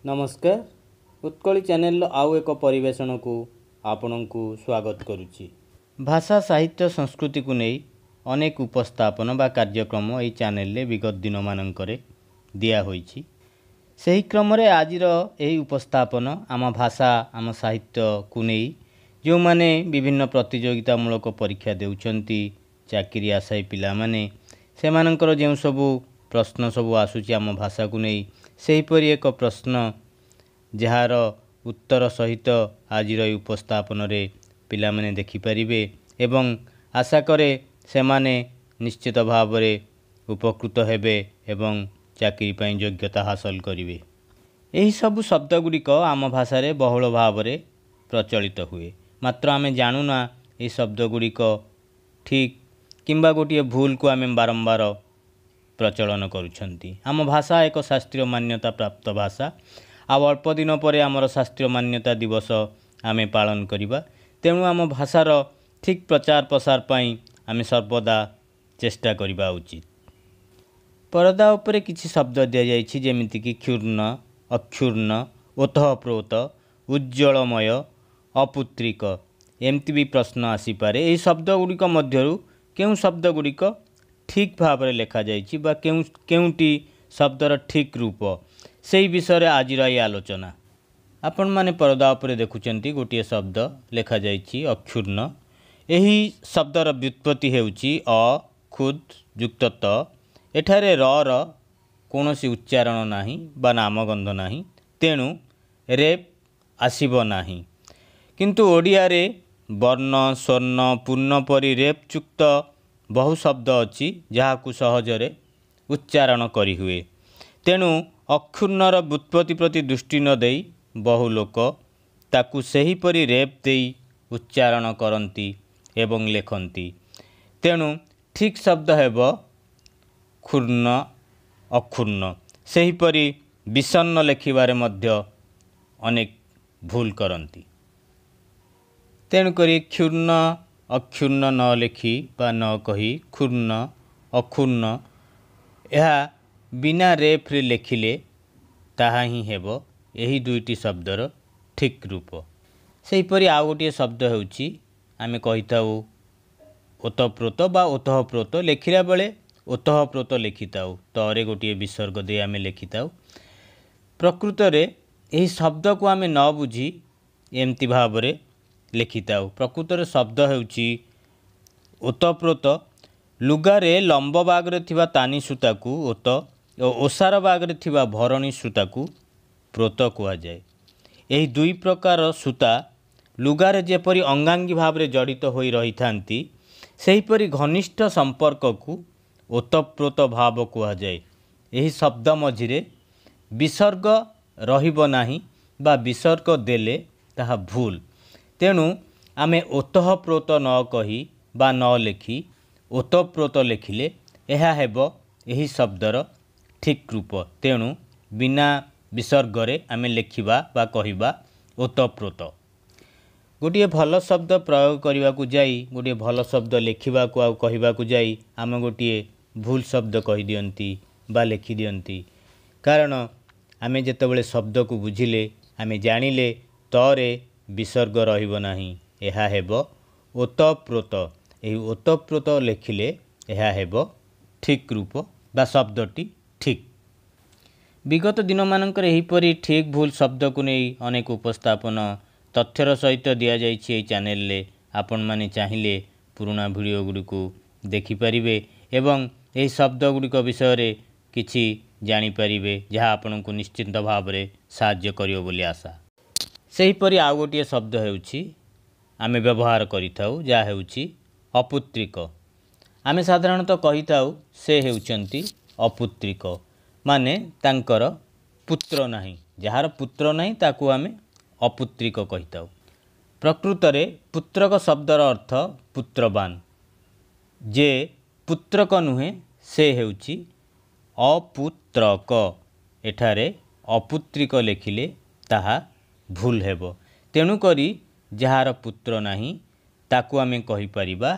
नमस्कार उत्कली चैनल आउ एक परिवेशन को आपण को स्वागत करुच्ची। भाषा साहित्य संस्कृति को नहीं अनेक उपस्थापन बा कार्यक्रम यही चैनल विगत दिन मानक दिया होईची। सही क्रम रे आजिर यही उपस्थापन आम भाषा आम साहित्य को नहीं जो माने विभिन्न प्रतियोगितामूलक परीक्षा देउछंती चाकरी आशायी पिला माने सेमानंकर जो सबू प्रश्न सबू आसूची आम भाषा को नहीं सेहीपरि एक प्रश्न जार उत्तर सहित आजिर उपस्थापन रे पिला माने देखिपारिबे एवं आशा करे सेमाने निश्चित भाव रे उपकृत हेबे एवं चाकरी पाई योग्यता हासिल करिवे। एही सबु शब्द गुड़िक आम भाषा रे बहुल भाव रे प्रचलित हुए मात्र आमे जानुना ए शब्द गुड़िक ठीक किंबा गोटे भूल को आमे बारंबार प्रचलन करुछंती। आम भाषा एक शास्त्रीय मान्यता प्राप्त भाषा आ अल्प दिन पर आमर शास्त्रीय मान्यता दिवस आमे पालन करिबा तेणु आम भाषार ठीक प्रचार प्रसार पाई आमे सर्वदा चेष्टा करिबा उचित। परदा उपरे किछि शब्द दिया जाइछि जेमिति कि क्षुर्ण अक्षुर्ण ओतःप्रोत उज्ज्वलमय अपुत्रिक एमती भी प्रश्न आसीपारे। यही शब्द गुड़िक मध्यरु केउं शब्द गुड़िक ठीक भाव में लिखा जाइछि बा केउंटी शब्दर ठीक रूप सेही विषय आज आलोचना। आपण माने परदा उपरे देखुचंती गोटे शब्द लिखा जाइछि अक्षुर्ण। एही शब्दर व्युत्पत्ति हेउछि अ खुद युक्त त एठारे र कौनसी उच्चारण नाही बा नामगंध नाही तेणु रेप आसीब नाही किंतु ओडिया रे वर्ण स्वर्ण पूर्ण परि रेपयुक्त बहु शब्द अच्छी जहाकू सहजरे उच्चारण करी हुए तेणु अक्षुण्णर व्युत्पत्ति प्रति दृष्टि न देई बहु लोक ताकू सही परि रेप देई उच्चारण करती एवं लेखन्ति तेणु ठीक शब्द हेब क्षुण्ण अक्षुण्ण। सेहीपरि विषण्ण लेखिबारे मध्य अनेक भूल करती तेणुकरी क्षुण्ण अक्षुण्ण न लेखि बा न कही क्षुण्ण अक्षुण्ण यह बिना रेफ्रे लेखिले ताहा ही हेब यही दुईटी शब्दर ठीक रूप। सेहीपरि आउ गोटे शब्द हेउछि आमे कहिताउ ओतप्रोत बा ओतःप्रोत लेखिला बेले ओतःप्रोत लेखिताउ तरे गोटे विसर्ग दे आमे लेखिताउ प्रकृत रे यही शब्द को आमे न बुझी एमती भाव रे लेखिताउ। प्रकृत रे शब्द हेउछि ओतप्रोत लुगारे लंब बागरे थिबा तानी सूता को ओत और ओसार बागरे थिबा भरणी सूता को प्रोत कुआ जाए। एही दुई प्रकार सूता लुगारे जेपरि अंगांगी भाव रे जड़ित होई रही थांती सेहीपरि घनिष्ठ संपर्क को ओतप्रोत भाव कुआ जाए। एही शब्द मझिरे विसर्ग रहिब नाही बा विसर्ग देले ताहा भूल तेणु आमे ओतःप्रोत न कही बा न लेखि ओतप्रोत लेखिले यह हेब यही शब्दर ठीक रूप तेणु बिना विसर्गरे आमे लेखिबा बा कहिबा ओतप्रोत। गोटे भल शब्द प्रयोग करने को जाई गोटे भल शब्द लेखिबा को आउ कहिबा को जाई आमे गोटे भूल शब्द कहि दियंती बा लेखि दियंती कारण आमे जेतेबेले शब्द को बुझिले आमे जानिले तरे विसर्ग रहिब नाही यह हेब ओतप्रोत। एही ओतप्रोत लेखिले यह हेब ठीक रूप बा शब्दटी ठीक। विगत दिन मानकर एहीपरि ठीक भूल शब्द को नहीं अनेक उपस्थापन तथ्यर सहित दिया जाइछि एही चैनल ले आपण माने चाहिए पुराना वीडियो गुडी को देखि परिबे एवं एही शब्द गुडी विषय रे किछि जानि परिबे जहाँ आपण को निश्चित भाव रे साहाय्य करियो बोली आशा। सेहीपरि आउ गोटे शब्द हेउछि आमे व्यवहार करिथाउ जा हेउछि अपुत्रिक। आमे साधारणतः कहिताउ से हेउचंती अपुत्रिक माने तांकर पुत्र नाही जार पुत्र नाही ताकू आमे अपुत्रिक कहिताउ। प्रकृत रे पुत्रक शब्दर अर्थ पुत्रवान जे पुत्रक नुहे से हेउछि अपुत्रक एठारे अपुत्रिक लेखिले ताहा भूल हेब तेणु करी जार पुत्र नाही ताकू आमे कहि परिबा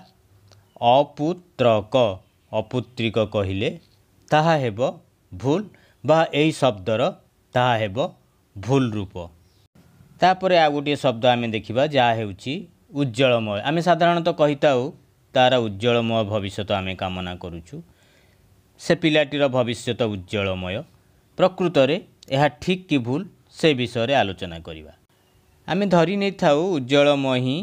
अपुत्रक अपुत्रिक कहिले ताहा हेब भूल बा एई शब्दर ताहा हेब भूल रूप। तापरे आ गोटे शब्द आम देखा जहाँ हेउची उज्जवलमय। आम साधारणतः कही तार उज्जवलमय भविष्य आम कामना करुचु। से पिलाटीर भविष्य उज्जवलमय। प्रकृत में यह ठीक कि भूल से विषय आलोचना करवा। आम धरी नहीं था उज्जवलमय ही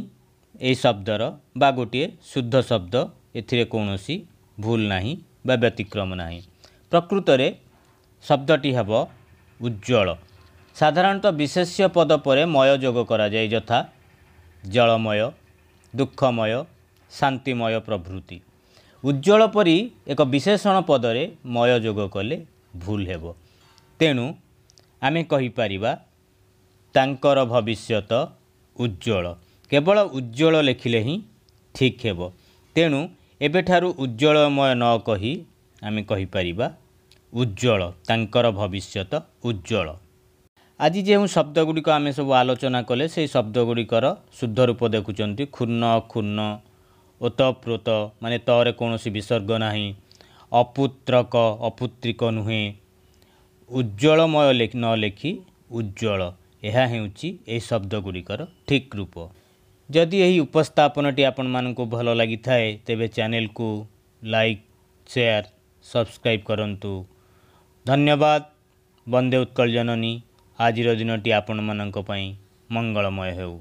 यही शब्दर बा गोटे शुद्ध शब्द, एथिरे कौनसी भूल नाही बा व्यतिक्रम नाही। प्रकृत में शब्दटी हेब उज्ज्वल। साधारणतः विशेष्य पद पर मय जोग करा जाए, यथा जलमय, दुःखमय, शांतिमय प्रभृति। उज्ज्वल परी एक विशेषण पदरे मय जोग कले भूल हेब। तेणु आमे कहि परिबा तांकर भविष्यत उज्ज्वल। केवल उज्ज्वल लेखिले ही ठीक हेब। तेणु एबेठारु उज्ज्वलमय न कही आमे कहि परिबा उज्ज्वल, तांकर भविष्यत उज्ज्वल। आज जो शब्दगुड़िक आम सब आलोचना कले से शब्दगुड़िकर शुद्ध रूप देखुंत क्षुण्ण, अक्षुण्ण, ओतप्रोत माने तरे कौन विसर्ग नाही, अपुत्रक अपुत्रिक नुहे, उज्ज्वलमय न लेखि उज्ज्वल। यह हेउची ए शब्दगुड़िकर ठीक रूप। जदि यही उपस्थापनटी आपण मानक भल लगी थाए तेबे चैनल को लाइक, शेयर, सब्सक्राइब करंतु। धन्यवाद। वंदे उत्कल जननी। आजिर दिनटी आपण मानक पई मंगलमय हेउ।